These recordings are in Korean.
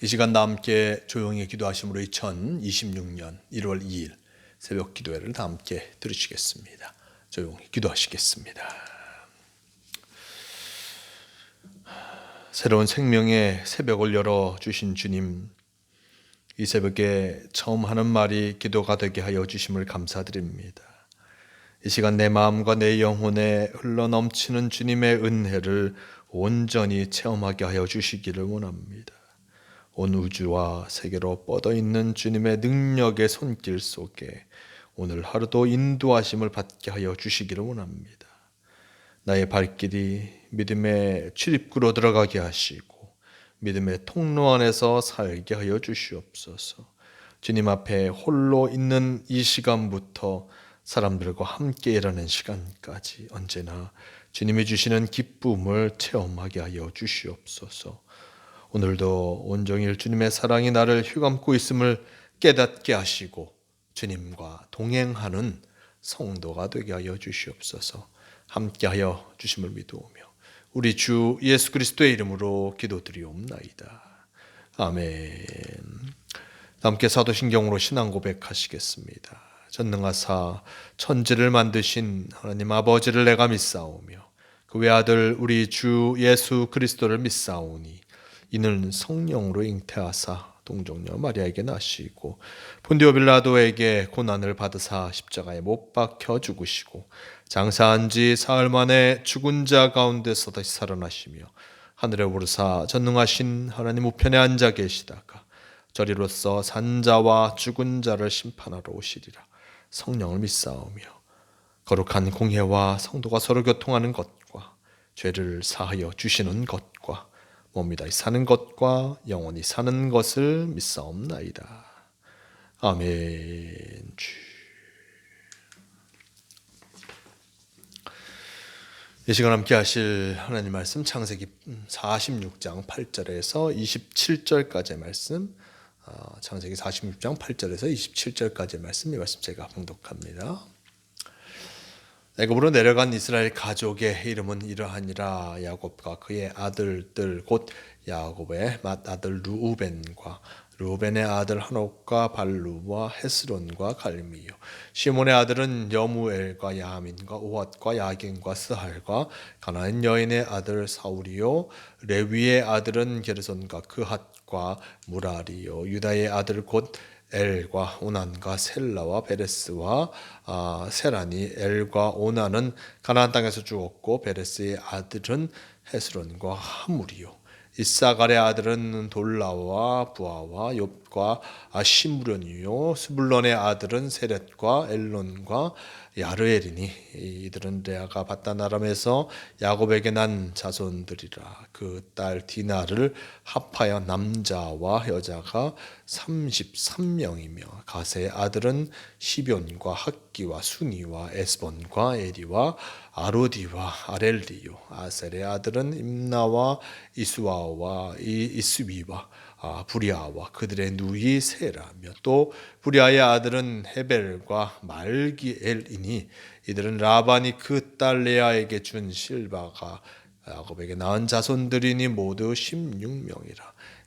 이 시간 다 함께 조용히 기도하심으로 2026년 1월 2일 새벽 기도회를 다 함께 들으시겠습니다. 조용히 기도하시겠습니다. 새로운 생명의 새벽을 열어주신 주님, 이 새벽에 처음 하는 말이 기도가 되게 하여 주심을 감사드립니다. 이 시간 내 마음과 내 영혼에 흘러넘치는 주님의 은혜를 온전히 체험하게 하여 주시기를 원합니다. 온 우주와 세계로 뻗어있는 주님의 능력의 손길 속에 오늘 하루도 인도하심을 받게 하여 주시기를 원합니다. 나의 발길이 믿음의 출입구로 들어가게 하시고 믿음의 통로 안에서 살게 하여 주시옵소서. 주님 앞에 홀로 있는 이 시간부터 사람들과 함께 일하는 시간까지 언제나 주님이 주시는 기쁨을 체험하게 하여 주시옵소서. 오늘도 온종일 주님의 사랑이 나를 휘감고 있음을 깨닫게 하시고 주님과 동행하는 성도가 되게 하여 주시옵소서. 함께하여 주심을 믿으오며 우리 주 예수 그리스도의 이름으로 기도드리옵나이다. 아멘. 함께 사도신경으로 신앙 고백하시겠습니다. 전능하사 천지를 만드신 하나님 아버지를 내가 믿사오며 그 외아들 우리 주 예수 그리스도를 믿사오니 이는 성령으로 잉태하사 동정녀 마리아에게 나시고 본디오 빌라도에게 고난을 받으사 십자가에 못 박혀 죽으시고 장사한 지 사흘 만에 죽은 자 가운데서 다시 살아나시며 하늘에 오르사 전능하신 하나님 우편에 앉아 계시다가 저리로서 산자와 죽은 자를 심판하러 오시리라. 성령을 믿사오며 거룩한 공회와 성도가 서로 교통하는 것과 죄를 사하여 주시는 것과 몸이 다시 사는 것과 영원히 사는 것을 믿사옵나이다. 아멘. 이 시간 함께 하실 하나님 말씀 창세기 46장 8절에서 27절까지의 말씀, 창세기 46장 8절에서 27절까지의 말씀, 이 말씀 제가 봉독합니다. 애굽으로 내려간 이스라엘 가족의 이름은 이러하니라. 야곱과 그의 아들들 곧 야곱의 맏아들 루우벤과 루우벤의 아들 한옥과 발루와 헤스론과 갈미요. 시몬의 아들은 여무엘과 야민과 오핫과 야긴과 스할과 가나안 여인의 아들 사울이요. 레위의 아들은 게르손과 그핫과 무라리요. 유다의 아들 곧 엘과 오난과 셀라와 베레스와 세라니. 엘과 오난은 가나안 땅에서 죽었고 베레스의 아들은 헤스론과 하물이요. 이사갈의 아들은 돌라와 부아와 욥과 시므론이요. 스불론의 아들은 세렛과 엘론과 야르엘이니 이들은 레아가 바단 아람에서 야곱에게 난 자손들이라. 그 딸 디나를 합하여 남자와 여자가 33명이며 가세의 아들은 시뵈과 학기와 수니와 에스본과 에리와 아로디와 아렐리요. 아셀의 아들은 임나와 이수아와 이스위와 부리아와 그들의 누이 세라며 또 부리아의 아들은 헤벨과 말기엘이니 이들은 라반이 그 딸 레아에게 준 실바가 야곱에게 낳은 자손들이니 모두 16명이라.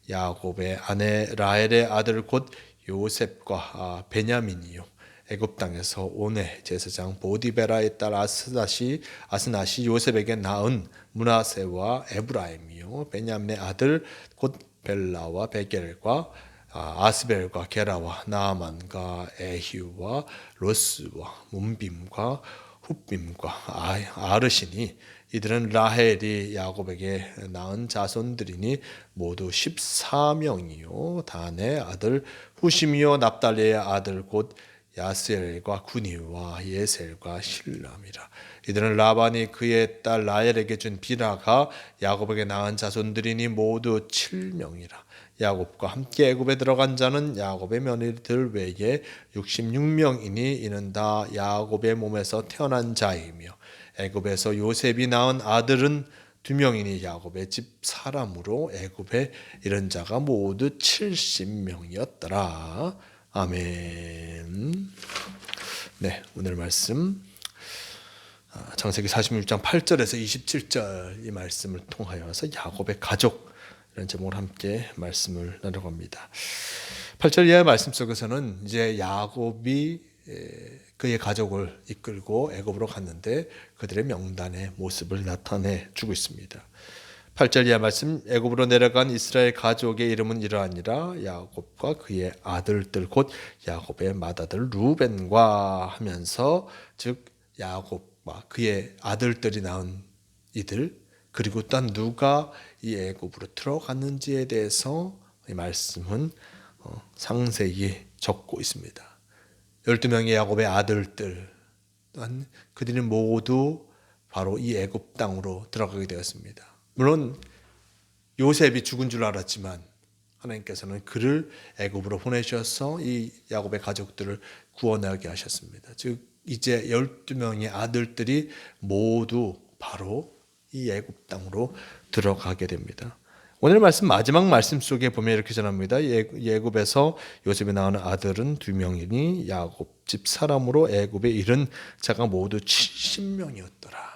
야곱의 아내 라헬의 아들 곧 요셉과 베냐민이요. 애굽 땅에서 오네 제사장 보디베라의 딸 아스낫이 요셉에게 낳은 므나세와 에브라임이요. 베냐민의 아들 곧 벨라와 베겔과 아스벨과 게라와 나아만과 에히우와 로스와 문빔과 훗빔과 아르시니 이들은 라헬이 야곱에게 낳은 자손들이니 모두 14명이요. 단의 아들 후심이요. 납달리의 아들 곧 야스엘과 구니와 예셀과 실람이라. 이들은 라반이 그의 딸 라헬에게 준 비라가 야곱에게 낳은 자손들이니 모두 7명이라. 야곱과 함께 애굽에 들어간 자는 야곱의 며느리들 외에 66명이니 이는 다 야곱의 몸에서 태어난 자이며 애굽에서 요셉이 낳은 아들은 2명이니 야곱의 집 사람으로 애굽에 이른 자가 모두 70명이었더라. 아멘. 네, 오늘 말씀 창세기 46장 8절에서 27절 이 말씀을 통하여서 야곱의 가족, 이런 제목으로 함께 말씀을 나눠갑니다. 8절 이하의 말씀 속에서는 이제 야곱이 그의 가족을 이끌고 애굽으로 갔는데 그들의 명단의 모습을 나타내 주고 있습니다. 8절 이하 말씀, 애굽으로 내려간 이스라엘 가족의 이름은 이러하니라. 야곱과 그의 아들들 곧 야곱의 맏아들 루벤과 하면서, 즉 야곱과 그의 아들들이 낳은 이들, 그리고 또 누가 이 애굽으로 들어갔는지에 대해서 이 말씀은 상세히 적고 있습니다. 12명의 야곱의 아들들 또한 그들이 모두 바로 이 애굽 땅으로 들어가게 되었습니다. 물론 요셉이 죽은 줄 알았지만 하나님께서는 그를 애굽으로 보내셔서 이 야곱의 가족들을 구원하게 하셨습니다. 즉 이제 12명의 아들들이 모두 바로 이 애굽 땅으로 들어가게 됩니다. 오늘 말씀 마지막 말씀 속에 보면 이렇게 전합니다. 애굽에서 요셉이 낳은 아들은 2명이니 야곱 집 사람으로 애굽에 이른 자가 모두 70명이었더라.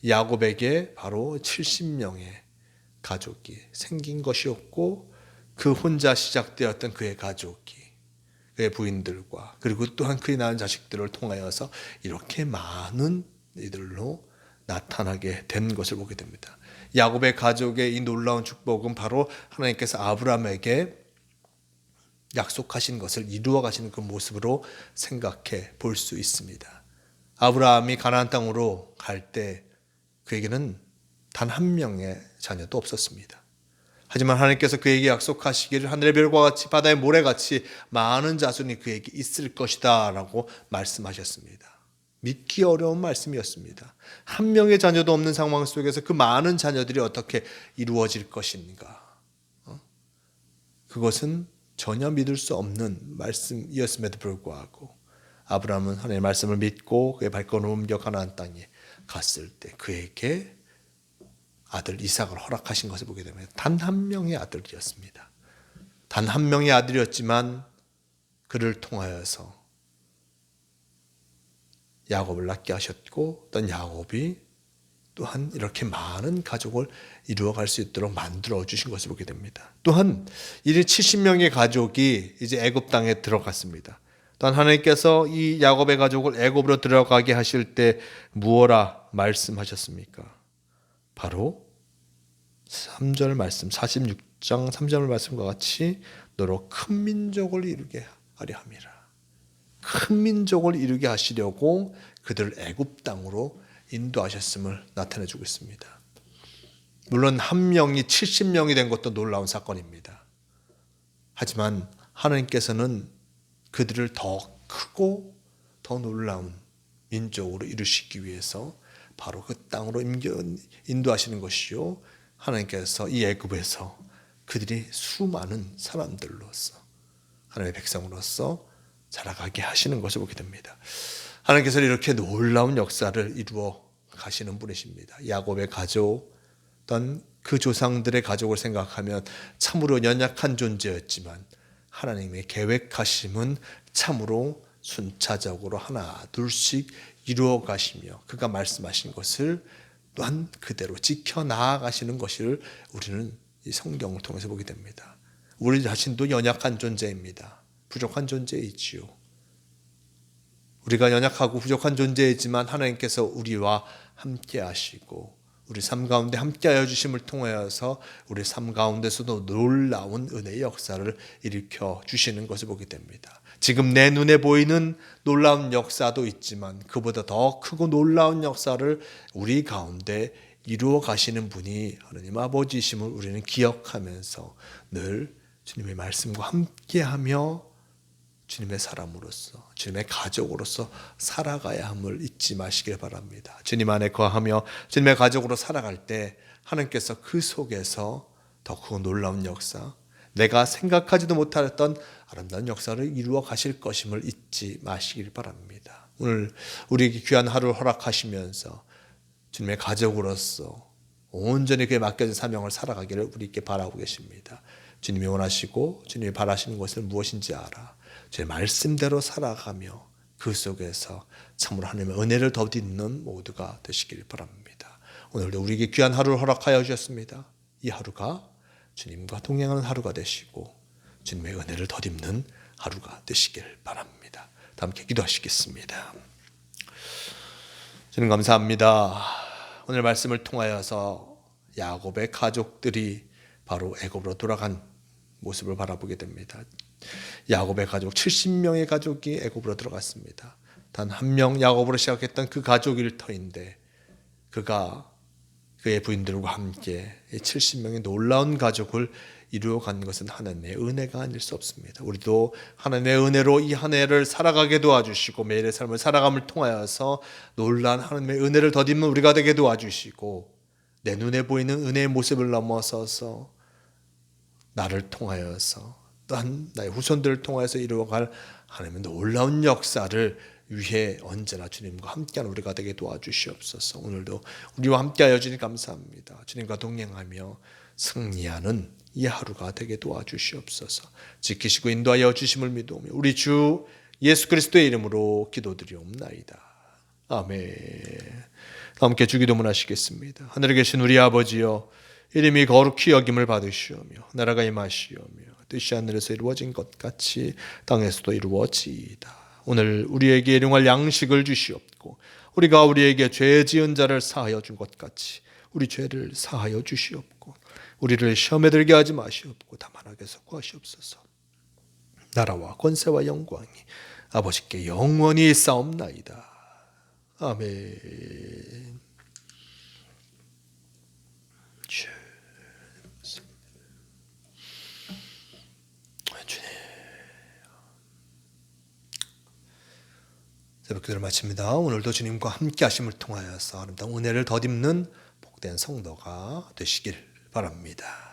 야곱에게 바로 70명의 가족이 생긴 것이었고, 그 혼자 시작되었던 그의 가족이 그의 부인들과 그리고 또한 그의 낳은 자식들을 통하여서 이렇게 많은 이들로 나타나게 된 것을 보게 됩니다. 야곱의 가족의 이 놀라운 축복은 바로 하나님께서 아브라함에게 약속하신 것을 이루어 가시는 그 모습으로 생각해 볼 수 있습니다. 아브라함이 가나안 땅으로 갈 때 그에게는 단 한 명의 자녀도 없었습니다. 하지만 하나님께서 그에게 약속하시기를 하늘의 별과 같이 바다의 모래같이 많은 자손이 그에게 있을 것이다 라고 말씀하셨습니다. 믿기 어려운 말씀이었습니다. 한 명의 자녀도 없는 상황 속에서 그 많은 자녀들이 어떻게 이루어질 것인가. 그것은 전혀 믿을 수 없는 말씀이었음에도 불구하고 아브라함은 하나님의 말씀을 믿고 그의 발걸음을 옮겨 가나안 땅에 갔을 때 그에게 아들 이삭을 허락하신 것을 보게 되면 단 한 명의 아들이었습니다. 단 한 명의 아들이었지만 그를 통하여서 야곱을 낳게 하셨고, 또 야곱이 또한 이렇게 많은 가족을 이루어갈 수 있도록 만들어 주신 것을 보게 됩니다. 또한 이리 70명의 가족이 이제 애굽 땅에 들어갔습니다. 또한 하나님께서 이 야곱의 가족을 애굽으로 들어가게 하실 때 무엇라 말씀하셨습니까? 바로 3절 말씀, 46장 3절 말씀과 같이 너로 큰 민족을 이루게 하려 함이라. 큰 민족을 이루게 하시려고 그들을 애굽 땅으로 인도하셨음을 나타내주고 있습니다. 물론 한 명이 70명이 된 것도 놀라운 사건입니다. 하지만 하나님께서는 그들을 더 크고 더 놀라운 민족으로 이루시기 위해서 바로 그 땅으로 인도하시는 것이요, 하나님께서 이 애굽에서 그들이 수많은 사람들로서 하나님의 백성으로서 자라가게 하시는 것을 보게 됩니다. 하나님께서는 이렇게 놀라운 역사를 이루어 가시는 분이십니다. 야곱의 가족, 어떤 그 조상들의 가족을 생각하면 참으로 연약한 존재였지만 하나님의 계획하심은 참으로 순차적으로 하나 둘씩 이루어 가시며 그가 말씀하신 것을 또한 그대로 지켜 나아가시는 것을 우리는 이 성경을 통해서 보게 됩니다. 우리 자신도 연약한 존재입니다. 부족한 존재이지요. 우리가 연약하고 부족한 존재이지만 하나님께서 우리와 함께 하시고 우리 삶 가운데 함께 하여 주심을 통하여서 우리 삶 가운데서도 놀라운 은혜의 역사를 일으켜 주시는 것을 보게 됩니다. 지금 내 눈에 보이는 놀라운 역사도 있지만 그보다 더 크고 놀라운 역사를 우리 가운데 이루어 가시는 분이 하나님 아버지이심을 우리는 기억하면서 늘 주님의 말씀과 함께하며 주님의 사람으로서 주님의 가족으로서 살아가야 함을 잊지 마시길 바랍니다. 주님 안에 거하며 주님의 가족으로 살아갈 때 하나님께서 그 속에서 더 크고 놀라운 역사, 내가 생각하지도 못했던 아름다운 역사를 이루어 가실 것임을 잊지 마시길 바랍니다. 오늘 우리에게 귀한 하루를 허락하시면서 주님의 가족으로서 온전히 그에 맡겨진 사명을 살아가기를 우리께 바라고 계십니다. 주님이 원하시고 주님이 바라시는 것은 무엇인지 알아 제 말씀대로 살아가며 그 속에서 참으로 하나님의 은혜를 더딛는 모두가 되시길 바랍니다. 오늘도 우리에게 귀한 하루를 허락하여 주셨습니다. 이 하루가 주님과 동행하는 하루가 되시고 주님의 은혜를 덧입는 하루가 되시길 바랍니다. 다 함께 기도하시겠습니다. 주님 감사합니다. 오늘 말씀을 통하여서 야곱의 가족들이 바로 애굽으로 돌아간 모습을 바라보게 됩니다. 야곱의 가족 70명의 가족이 애굽으로 들어갔습니다. 단 한 명 야곱으로 시작했던 그 가족일 터인데 그가 그의 부인들과 함께 70명의 놀라운 가족을 이루어간 것은 하나님의 은혜가 아닐 수 없습니다. 우리도 하나님의 은혜로 이 한 해를 살아가게 도와주시고 매일의 삶을 살아감을 통하여서 놀라운 하나님의 은혜를 덧입는 우리가 되게 도와주시고 내 눈에 보이는 은혜의 모습을 넘어서서 나를 통하여서 또한 나의 후손들을 통하여서 이루어갈 하나님의 놀라운 역사를 위해 언제나 주님과 함께하는 우리가 되게 도와주시옵소서. 오늘도 우리와 함께하여 주니 감사합니다. 주님과 동행하며 승리하는 이 하루가 되게 도와주시옵소서. 지키시고 인도하여 주심을 믿으며 우리 주 예수 그리스도의 이름으로 기도드리옵나이다. 아멘. 함께 주기도문 하시겠습니다. 하늘에 계신 우리 아버지여, 이름이 거룩히 여김을 받으시오며 나라가 임하시오며 뜻이 하늘에서 이루어진 것 같이 땅에서도 이루어지이다. 오늘 우리에게 일용할 양식을 주시옵고 우리가 우리에게 죄 지은 자를 사하여 준 것 같이 우리 죄를 사하여 주시옵고 우리를 시험에 들게 하지 마시옵고 다만 악에서 구하시옵소서. 나라와 권세와 영광이 아버지께 영원히 싸움나이다. 아멘. 새벽 기도를 마칩니다. 오늘도 주님과 함께 하심을 통하여서 아름다운 은혜를 덧입는 복된 성도가 되시길 바랍니다.